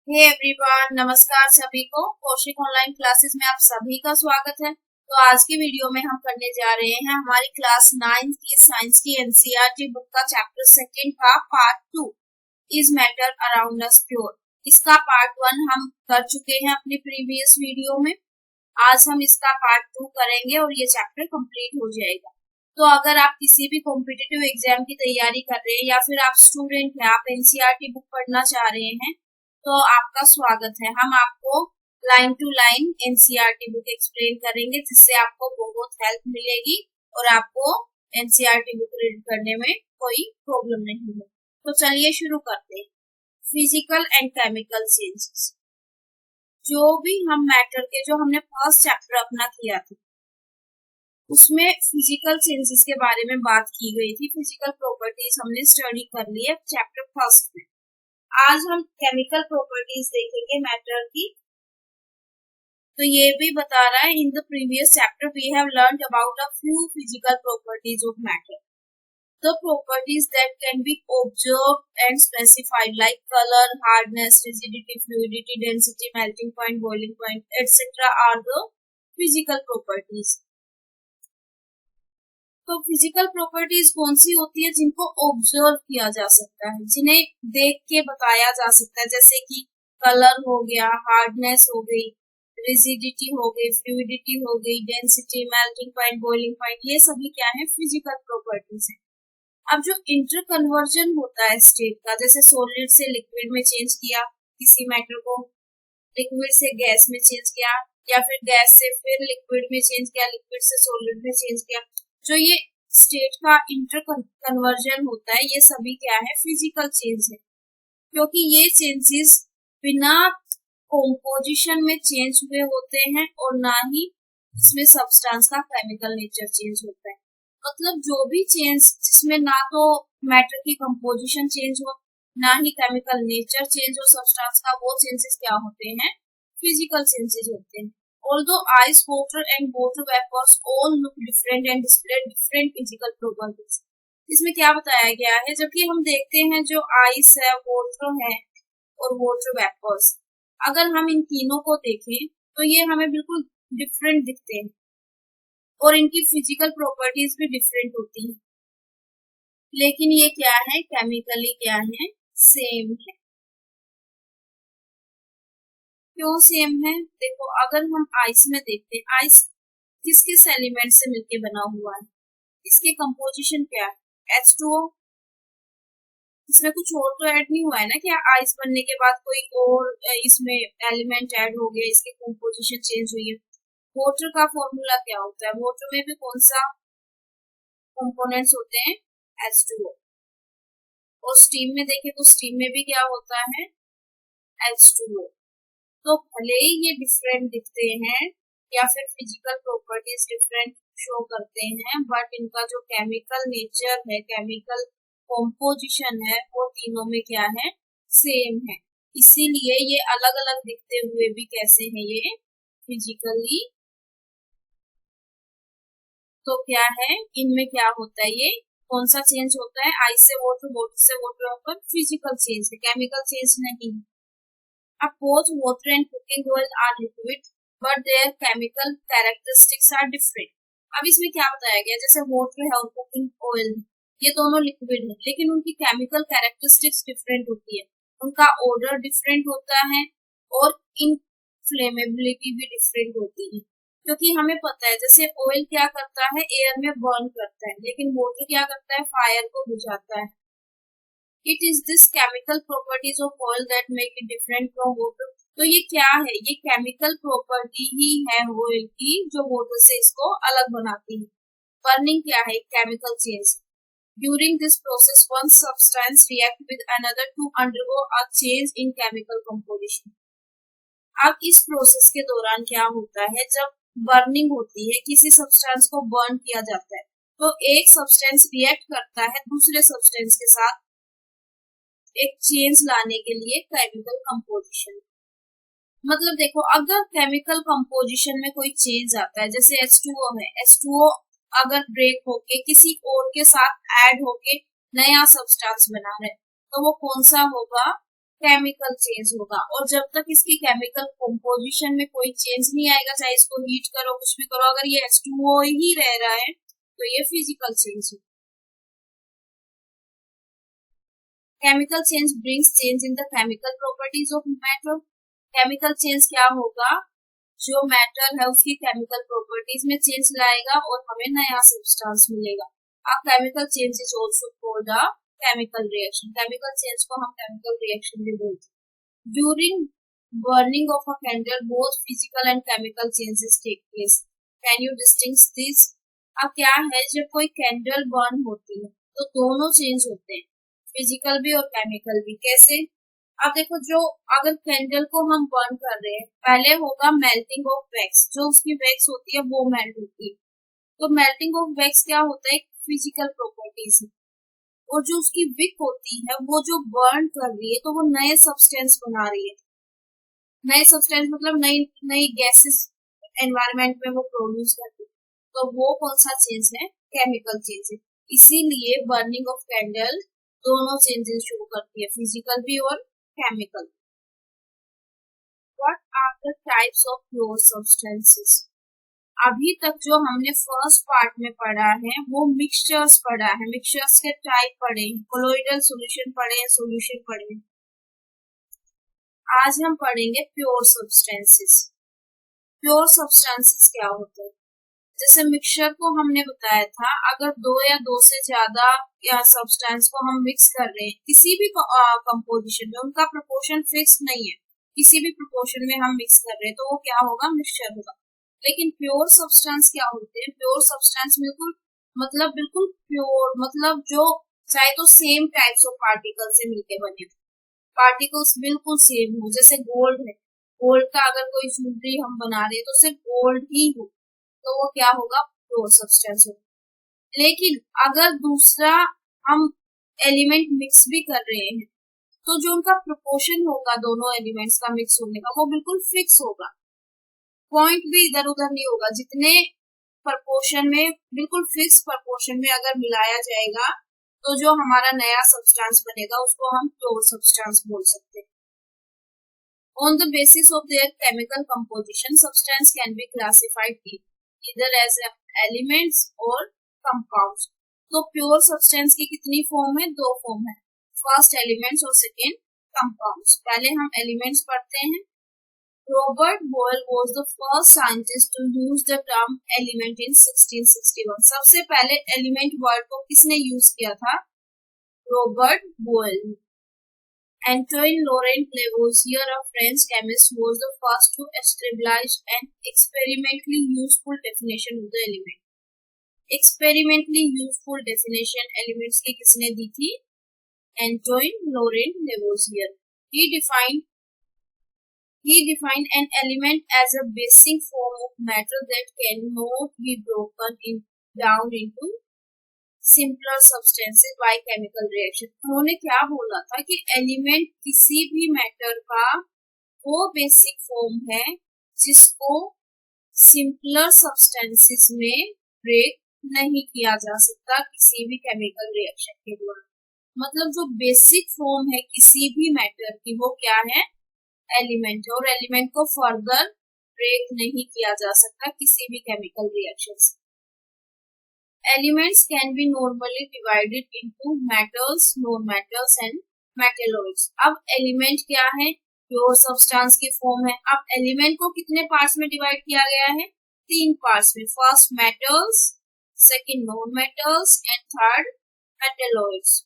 Hey everyone, नमस्कार सभी को। कौशिक ऑनलाइन क्लासेस में आप सभी का स्वागत है। तो आज की वीडियो में हम करने जा रहे हैं हमारी क्लास 9 की साइंस की एनसीईआरटी बुक का चैप्टर सेकंड का part 2 is matter around us pure. इसका पार्ट 1 हम कर चुके हैं अपनी प्रीवियस वीडियो में। आज हम इसका पार्ट 2 करेंगे और ये चैप्टर कंप्लीट हो जाएगा। तो अगर आप किसी भी कॉम्पिटिटिव एग्जाम की तैयारी कर रहे हैं या फिर आप स्टूडेंट हैं, आप एनसीईआरटी बुक पढ़ना चाह रहे हैं, तो आपका स्वागत है। हम आपको line to line NCERT book explain करेंगे, जिससे आपको बहुत हेल्प मिलेगी और आपको एनसीईआरटी बुक रीड करने में कोई प्रॉब्लम नहीं है। तो चलिए शुरू करते हैं। Physical and chemical changes. जो भी हम मैटर के जो हमने फर्स्ट चैप्टर अपना किया था, उसमें फिजिकल चेंजेस के बारे में बात की गई थी। फिजिकल प्रॉपर्टीज हमने स्टडी कर ली है चैप्टर फर्स्ट में। आज हम केमिकल प्रॉपर्टीज देखेंगे मैटर की। तो ये भी बता रहा है, in the previous chapter we have learned about a few physical properties of matter. The properties that can be observed and specified like colour, hardness, rigidity, fluidity, density, melting point, boiling point etcetera are the physical properties. तो physical properties कौन सी होती है? जिनको observe किया जा सकता है, जिन्हें देख के बताया जा सकता है, जैसे कि कलर हो गया, हार्डनेस हो गई, रिजिडिटी हो गई, फ्लूइडिटी हो गई, density, melting point, boiling point, ये सभी क्या है? फिजिकल प्रॉपर्टीज है। अब जो इंटर कन्वर्जन होता है स्टेट का, जैसे सॉलिड से लिक्विड में चेंज किया, किसी मैटर को लिक्विड से गैस में चेंज किया, या फिर गैस से फिर लिक्विड में चेंज किया, लिक्विड से सॉलिड में चेंज किया, जो ये स्टेट का इंटर कन्वर्जन होता है, ये सभी क्या है? फिजिकल चेंज है। क्योंकि ये चेंजेस बिना कॉम्पोजिशन में चेंज हुए होते हैं और ना ही इसमें सब्सटेंस का केमिकल नेचर चेंज होता है। मतलब जो भी चेंज जिसमें ना तो मैटर की कंपोजिशन चेंज हो, ना ही केमिकल नेचर चेंज हो सब्सटेंस का, वो चेंजेस क्या होते हैं? फिजिकल चेंजेस होते हैं। Although ice, water and water vapors all look different and display different physical properties. इसमें क्या बताया गया है? जबकि हम देखते हैं जो आइस है, वाटर है और वाटर वेपर्स, अगर हम इन तीनों को देखें तो ये हमें बिल्कुल डिफरेंट दिखते हैं और इनकी फिजिकल प्रॉपर्टीज भी डिफरेंट होती हैं। लेकिन ये क्या है? केमिकली क्या है? सेम है। क्यों सेम है? देखो, अगर हम आइस में देखते हैं, आइस किस किस एलिमेंट से मिलके बना हुआ है? इसके कंपोजिशन क्या है? H2O। इसमें कुछ और तो ऐड नहीं हुआ है ना? क्या आइस बनने के बाद कोई और इसमें एलिमेंट ऐड हो गया, इसकी कंपोजिशन चेंज हुई है? वाटर का फॉर्मूला क्या होता है? वाटर में भी कौन सा कंपोनेंट्स होते हैं? H2O। और स्टीम में देखें तो स्टीम में भी क्या होता है? H2O। तो भले ही ये डिफरेंट दिखते हैं या फिर फिजिकल प्रॉपर्टीज डिफरेंट शो करते हैं, बट इनका जो केमिकल नेचर है, केमिकल कॉम्पोजिशन है, वो तीनों में क्या है? सेम है। इसीलिए ये अलग अलग दिखते हुए भी कैसे हैं? ये फिजिकली। तो क्या है इनमें? क्या होता है? ये कौन सा चेंज होता है? आइस से वाटर, वाटर से वाटर, फिजिकल चेंज है, केमिकल चेंज नहीं है। Both water and cooking oil are liquid, but their chemical characteristics are different. अब इसमें क्या बताया गया? जैसे वाटर है और कुकिंग ऑयल, ये दोनों लिक्विड है, लेकिन उनकी केमिकल कैरेक्टरिस्टिक्स डिफरेंट होती है। उनका ऑर्डर डिफरेंट होता है और इनफ्लेमेबिलिटी भी डिफरेंट होती है। क्योंकि हमें पता है, जैसे ऑयल क्या करता है? एयर में बर्न करता है, लेकिन वाटर क्या करता है? फायर को बुझाता है। It is this chemical properties of oil that make it different from water. तो ये क्या है? ये केमिकल प्रॉपर्टी ही है ऑयल की, जो वाटर से इसको अलग बनाती है। बर्निंग क्या है? Chemical change. During this process, one substance react with another to undergo a change in chemical composition. अब इस प्रोसेस के दौरान क्या होता है? जब बर्निंग होती है, किसी सब्सटेंस को बर्न किया जाता है, तो एक सब्सटेंस रिएक्ट करता है दूसरे सब्सटेंस के साथ एक चेंज लाने के लिए केमिकल कंपोजिशन। मतलब देखो, अगर केमिकल कंपोजिशन में कोई चेंज आता है, जैसे H2O है, H2O अगर ब्रेक होके किसी और के साथ ऐड होके नया सब्सटेंस बना रहे, तो वो कौन सा होगा? केमिकल चेंज होगा, और जब तक इसकी केमिकल कंपोजिशन में कोई चेंज नहीं आएगा, चाहे इसको हीट करो कुछ भी करो, अगर ये H2O ही रह रहा है तो ये फिजिकल चेंज है। Chemical change brings change in the chemical properties of matter. Chemical change क्या होगा, जो मैटर है उसकी केमिकल प्रॉपर्टीज में चेंज लाएगा और हमें नया सब्सटेंस मिलेगा। A chemical change is also called a chemical reaction. Chemical change को हम केमिकल रिएक्शन भी बोलते हैं। During burning of a candle, both physical and chemical changes take place. Can you distinguish this? अब क्या है, जब कोई कैंडल बर्न होती है तो दोनों चेंज होते हैं, फिजिकल भी और केमिकल भी। कैसे? अब देखो, जो अगर कैंडल को हम बर्न कर रहे हैं, पहले होगा मेल्टिंग ऑफ वैक्स, जो उसकी वैक्स होती है वो मेल्ट होती है। तो मेल्टिंग ऑफ वैक्स क्या होता है, फिजिकल प्रॉपर्टीज है। और जो उसकी विक होती है, वो जो बर्न कर रही है तो वो नए सब्सटेंस बना रही है। नए सब्सटेंस मतलब नई नई गैसेस एनवायरनमेंट में वो प्रोड्यूस करती है। तो वो कौन सा चेंज है, केमिकल चेंज है। इसीलिए बर्निंग ऑफ कैंडल दोनों चेंजेस शो करती है, फिजिकल भी और chemical. What are the types of pure substances? अभी तक जो हमने फर्स्ट पार्ट में पढ़ा है वो मिक्सचर्स पढ़ा है, मिक्सचर्स के टाइप पढ़े, कोलोइडल सॉल्यूशन पढ़े, सॉल्यूशन पढ़े। आज हम पढ़ेंगे प्योर सब्सटेंसेस। प्योर सब्सटेंसेस क्या होते हैं? जैसे मिक्सचर को हमने बताया था, अगर दो या दो से ज्यादा या सब्सटेंस को हम मिक्स कर रहे हैं किसी भी कंपोजिशन में, उनका प्रोपोर्शन फिक्स नहीं है, किसी भी प्रोपोर्शन में हम मिक्स कर रहे हैं तो वो क्या होगा, मिक्सचर होगा। लेकिन प्योर सब्सटेंस क्या होते हैं? प्योर सब्सटेंस बिल्कुल प्योर, मतलब जो चाहे तो सेम टाइप्स ऑफ पार्टिकल से मिलके बने, पार्टिकल्स बिल्कुल सेम हो। जैसे गोल्ड है, गोल्ड का अगर कोई ज्वेलरी हम बना रहे हैं तो सिर्फ गोल्ड ही हो, तो वो क्या होगा, प्योर सब्सटेंस होगा। लेकिन अगर दूसरा हम एलिमेंट मिक्स भी कर रहे हैं तो जो उनका प्रोपोर्शन होगा दोनों एलिमेंट्स का मिक्स होने का, वो बिल्कुल फिक्स होगा, पॉइंट भी इधर उधर नहीं होगा। जितने प्रपोर्शन में, बिल्कुल फिक्स प्रपोर्शन में अगर मिलाया जाएगा तो जो हमारा नया सब्सटेंस बनेगा उसको हम प्योर सब्सटेंस बोल सकते हैं। On the basis of their chemical composition, substance can be classified either as elements or compounds. तो प्योर सब्सटेंस की कितनी फॉर्म है, दो फॉर्म है, फर्स्ट एलिमेंट्स और सेकेंड कंपाउंड्स। पहले हम एलिमेंट्स पढ़ते हैं। Robert Boyle was the first scientist to use the term element in 1661. सबसे पहले एलिमेंट वर्ड को किसने यूज किया था, रॉबर्ट बोयल। Antoine Laurent Lavoisier, a French chemist, was the first to establish an experimentally useful definition of the element. Experimentally useful definition elements की किसने दी थी, Antoine Laurent Lavoisier. He defined an element as a basic form of matter that cannot be broken down into simpler substances by chemical reaction. उन्होंने क्या बोला था कि element किसी भी मैटर का वो बेसिक फॉर्म है जिसको सिंपलर सब्सटेंसेस में ब्रेक नहीं किया जा सकता किसी भी केमिकल रिएक्शन के द्वारा। मतलब जो बेसिक फॉर्म है किसी भी मैटर की, वो क्या है, एलिमेंट है, और एलिमेंट को फर्दर ब्रेक नहीं किया जा सकता किसी भी केमिकल रिएक्शन से। Elements can be normally divided into metals, non-metals and metalloids. अब एलिमेंट क्या है, प्योर सब्सटेंस की फॉर्म है। अब एलिमेंट को कितने पार्ट्स में डिवाइड किया गया है, तीन पार्ट्स में। First metals, second non metals and third metalloids.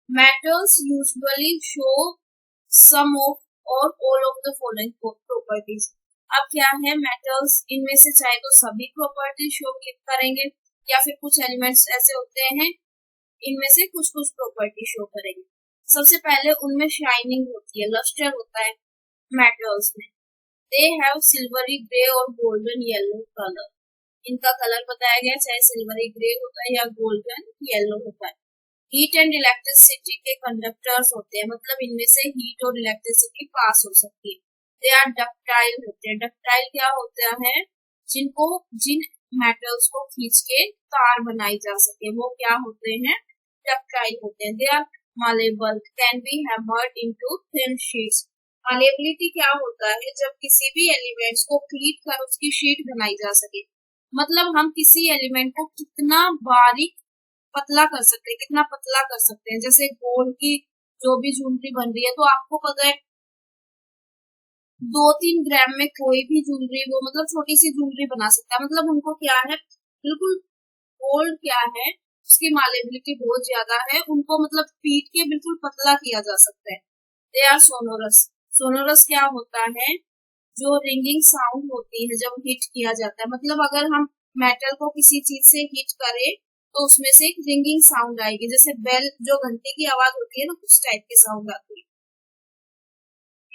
Metals usually show some of or all of the following properties. अब क्या है, मेटल्स इनमें से चाहे तो सभी प्रॉपर्टीज शो करेंगे, या फिर कुछ एलिमेंट्स ऐसे होते हैं इनमें से कुछ कुछ प्रॉपर्टी शो करेंगे। सबसे पहले उनमें शाइनिंग होती है, लस्टर होता है मेटल्स में। दे हैव सिल्वरी ग्रे और गोल्डन येलो कलर। इनका कलर बताया गया, चाहे सिल्वरी ग्रे होता है या गोल्डन येलो होता है। हीट एंड इलेक्ट्रिसिटी के कंडक्टर्स होते हैं, मतलब इनमें से हीट और इलेक्ट्रिसिटी पास हो सकती है। दे आर डक्टाइल होते हैं। डक्टाइल क्या होता है, जिन मेटल्स को खींच के तार बनाई जा सके, वो क्या होते हैं, डक्टाइल होते हैं। They are malleable, can be hammered into thin sheets. Malleability क्या होता है? जब किसी भी एलिमेंट्स को पीट कर उसकी शीट बनाई जा सके, मतलब हम किसी एलिमेंट को कितना बारीक पतला कर सकते हैं, कितना पतला कर सकते हैं। जैसे गोल्ड की जो भी ज्वेलरी बन रही है, तो आपको पता है 2-3 ग्राम में कोई भी ज्वेलरी, वो मतलब छोटी सी ज्वेलरी बना सकता है। मतलब उनको क्या है, बिल्कुल गोल्ड क्या है, उसकी मालेबिलिटी बहुत ज्यादा है, उनको मतलब पीट के बिल्कुल पतला किया जा सकता है। They are sonorous. सोनोरस क्या होता है? जो रिंगिंग साउंड होती है जब हिट किया जाता है, मतलब अगर हम मेटल को किसी चीज से हिट करें तो उसमें से एक रिंगिंग साउंड आएगी, जैसे बेल जो घंटे की आवाज होती है ना, उस टाइप की साउंड आती है।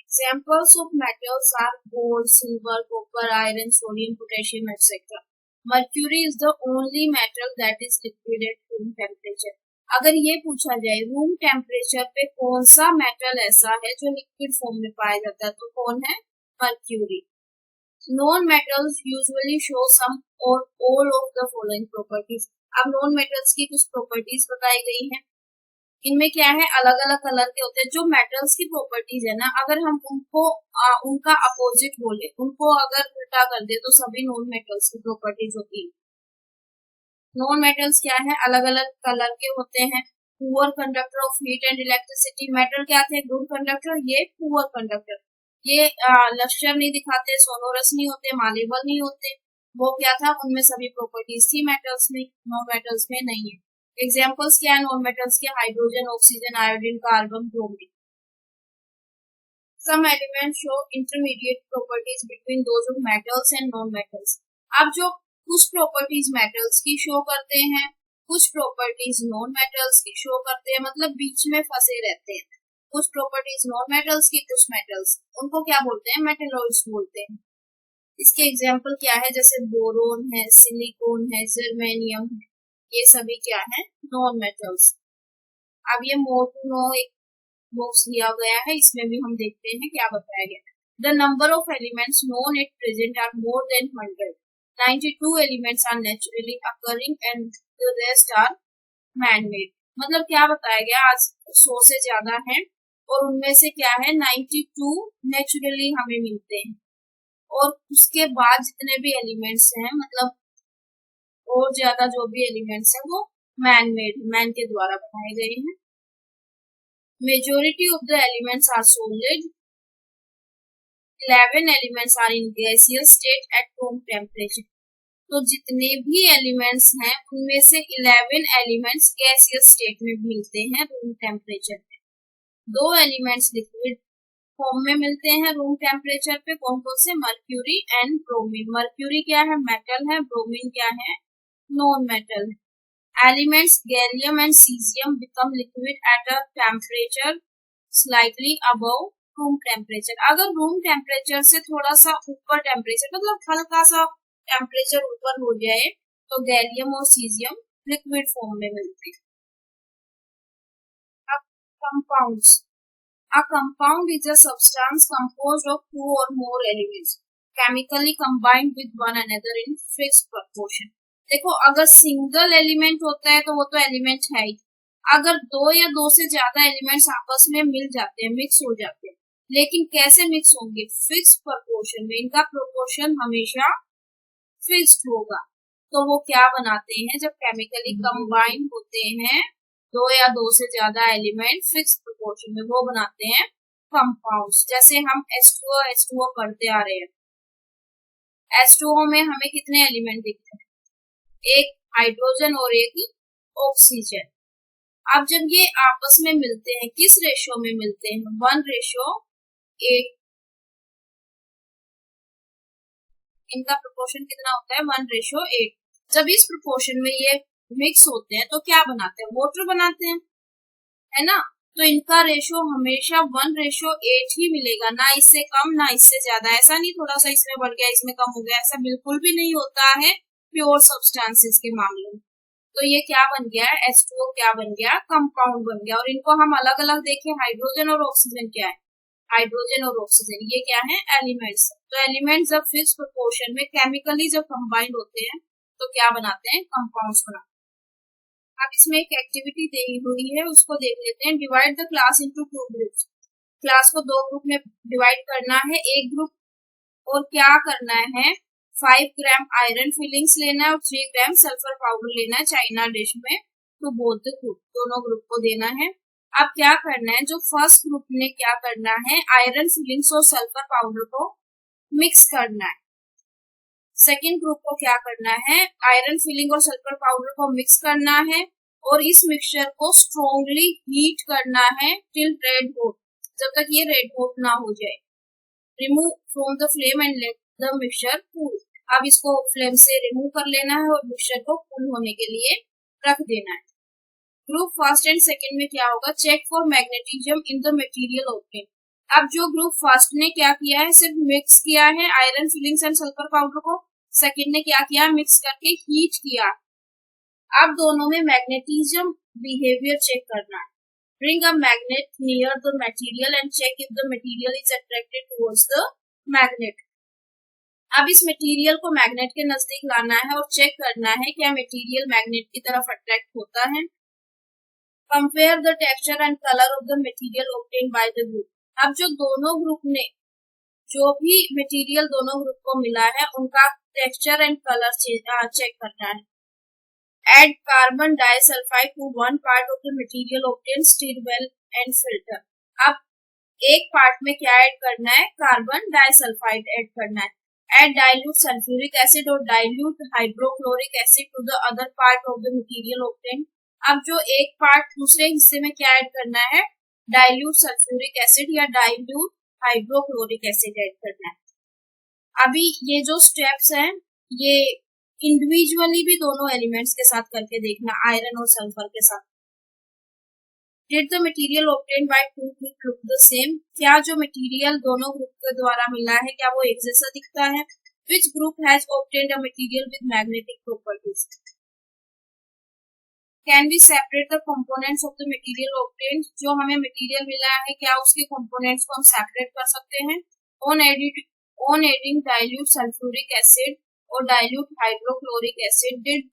Examples of metals are gold, silver, copper, iron, sodium, potassium, etc. Mercury is the only metal that is liquid at room temperature. अगर ये पूछा जाए रूम टेम्परेचर पे कौन सा मेटल ऐसा है जो लिक्विड फॉर्म में पाया जाता है, तो कौन है? Mercury. Non metals usually show some or all of the following properties. अब नॉन मेटल्स की कुछ प्रॉपर्टीज बताई गई हैं। इनमें क्या है, अलग अलग कलर के होते हैं। जो मेटल्स की प्रॉपर्टीज है ना, अगर हम उनको उनका अपोजिट बोले, उनको अगर उल्टा कर दे, तो सभी नॉन मेटल्स की प्रॉपर्टीज होती है। नॉन मेटल्स क्या है, अलग अलग कलर के होते हैं। Poor conductor of heat and electricity. Metal क्या थे? Good conductor. ये पुअर कंडक्टर, ये लश्चर नहीं दिखाते, सोनोरस नहीं होते, मालेबल नहीं होते। वो क्या था, उनमें सभी प्रॉपर्टीज थी मेटल्स में, नॉन मेटल्स में नहीं है। एग्जाम्पल्स क्या है नॉन मेटल्स के? Hydrogen, oxygen, iodine, carbon, bromine. Some elements show intermediate properties between those of metals and non metals. अब जो कुछ प्रॉपर्टीज मेटल्स की शो करते हैं, कुछ प्रॉपर्टीज नॉन मेटल्स की शो करते हैं, मतलब बीच में फंसे रहते हैं। कुछ प्रॉपर्टीज नॉन मेटल्स की, कुछ मेटल्स, उनको क्या बोलते हैं? मेटलॉइड्स बोलते हैं। इसके एग्जाम्पल क्या है? जैसे बोरोन है, सिलिकॉन है, जर्मेनियम है, ये सभी क्या है? Non metals. अब ये मोर टू नो एक बॉक्स दिया गया है, इसमें भी हम देखते हैं क्या बताया गया। The number of elements known at present are more than 100। 92 elements are naturally occurring and the rest are man made. मतलब क्या बताया गया, आज 100 से ज्यादा है और उनमें से क्या है, 92 नेचुरली हमें मिलते हैं, और उसके बाद जितने भी एलिमेंट्स हैं, मतलब और ज्यादा जो भी एलिमेंट्स हैं, वो मैन मेड, मैन के द्वारा बनाए गए हैं। Majority of the elements are solid. 11 elements are in gaseous state at room temperature. तो जितने भी एलिमेंट्स हैं उनमें से 11 एलिमेंट्स गैसियस स्टेट में मिलते हैं रूम टेम्परेचर पे। 2 एलिमेंट्स लिक्विड फॉर्म में मिलते हैं रूम टेम्परेचर पे। कौन कौन से? Mercury and bromine. मर्क्यूरी क्या है? मेटल है। ब्रोमीन क्या है? नॉन मेटल है। Elements gallium and caesium become liquid at a temperature slightly above room temperature. अगर रूम टेम्परेचर से थोड़ा सा ऊपर टेम्परेचर, मतलब हल्का सा टेम्परेचर ऊपर हो जाए, तो गैलियम और सीजियम लिक्विड फॉर्म में मिलते हैं। अब compounds. A compound is a substance composed of two or more elements chemically combined with one another in fixed proportion. देखो, अगर सिंगल एलिमेंट होता है तो वो तो एलिमेंट है ही। अगर 2 या 2 से ज्यादा एलिमेंट्स आपस में मिल जाते हैं, मिक्स हो जाते हैं, लेकिन कैसे मिक्स होंगे? फिक्स प्रोपोर्शन में। इनका प्रोपोर्शन हमेशा फिक्स्ड होगा। तो वो क्या बनाते हैं? जब केमिकली कंबाइन होते हैं 2 या 2 से ज्यादा एलिमेंट फिक्स प्रोपोर्शन में, वो बनाते हैं कंपाउंड्स। जैसे हम H2O H2O पढ़ते आ रहे हैं, H2O में हमें कितने एलिमेंट दिखते हैं? एक हाइड्रोजन और एक ऑक्सीजन। अब जब ये आपस में मिलते हैं, किस रेशियो में मिलते हैं? 1:8। इनका प्रोपोर्शन कितना होता है? 1:8। जब इस प्रोपोर्शन में ये मिक्स होते हैं तो क्या बनाते हैं? वाटर बनाते हैं, है ना। तो इनका रेशियो हमेशा 1:8 ही मिलेगा, ना इससे कम ना इससे ज्यादा। ऐसा नहीं थोड़ा सा इसमें बढ़ गया इसमें कम हो गया, ऐसा बिल्कुल भी नहीं होता है प्योर सब्सटेंसेस के मामले में। तो ये क्या बन गया? H2O क्या बन गया? कंपाउंड बन गया। और इनको हम अलग अलग देखें, हाइड्रोजन और ऑक्सीजन क्या है? हाइड्रोजन और ऑक्सीजन ये क्या है? एलिमेंट्स। तो एलिमेंट्स जब फिक्स प्रोपोर्शन में केमिकली जब कंबाइंड होते हैं तो क्या बनाते हैं? कंपाउंड्स बनाते हैं। अब इसमें एक एक्टिविटी दी हुई है, उसको देख लेते हैं। Divide the class into 2 groups. Class को 2 ग्रुप में डिवाइड करना है। एक ग्रुप और क्या करना है, 5 ग्राम आयरन फिलिंग्स लेना है और 3 ग्राम सल्फर पाउडर लेना है चाइना डिश में। तो बोथ द ग्रुप, दोनों ग्रुप को देना है। अब क्या करना है, जो फर्स्ट ग्रुप ने क्या करना है, आयरन फिलिंग्स और सल्फर पाउडर को मिक्स करना है। सेकेंड ग्रुप को क्या करना है, आयरन फिलिंग और सल्फर पाउडर को मिक्स करना है और इस मिक्सचर को स्ट्रॉन्गली हीट करना है टिल रेड हॉट, जब तक ये रेड हॉट ना हो जाए। Remove from the flame and let the mixture cool. अब इसको फ्लेम से रिमूव कर लेना है और मिक्सचर को कूल होने के लिए रख देना है। ग्रुप फर्स्ट एंड सेकेंड में क्या होगा, check for magnetism in the material obtain. अब जो ग्रुप फर्स्ट ने क्या किया है, सिर्फ मिक्स किया है iron filings and sulphur powder को। सेकेंड ने क्या किया, मिक्स करके हीट किया। अब दोनों में मैग्नेटिज्म बिहेवियर चेक करना है। Bring a magnet near the material and check if the material is attracted towards the magnet. अब इस मटेरियल को मैग्नेट के नजदीक लाना है और चेक करना है क्या मटेरियल मैग्नेट की तरफ अट्रैक्ट होता है। Compare the texture and colour of the material obtained by the group. अब जो दोनों ग्रुप ने, जो भी मटेरियल दोनों ग्रुप को मिला है, उनका टेक्सचर एंड कलर चेक करना है। Add carbon disulfide to one part of the material obtained, stir well and filter. अब एक पार्ट में क्या ऐड करना है, कार्बन डाइसल्फाइड ऐड करना है। Add dilute sulfuric acid और dilute hydrochloric acid to the other part of the material obtained. अब जो एक पार्ट दूसरे हिस्से में क्या ऐड करना है, dilute sulfuric acid या dilute hydrochloric acid ऐड करना है। अभी ये जो स्टेप्स हैं, ये इंडिविजुअली भी दोनों एलिमेंट्स के साथ करके देखना, आयरन और सल्फर के साथ। Did the material obtained by two groups look the same? क्या जो मटेरियल दोनों ग्रुप के द्वारा मिला है, क्या वो एक जैसा दिखता है? Which group has obtained a material with magnetic properties? Can we separate the components of the material obtained? जो हमें मटेरियल मिला है, क्या उसके कंपोनेंट्स को हम सेपरेट कर सकते हैं? On adding dilute sulfuric acid or dilute hydrochloric acid, did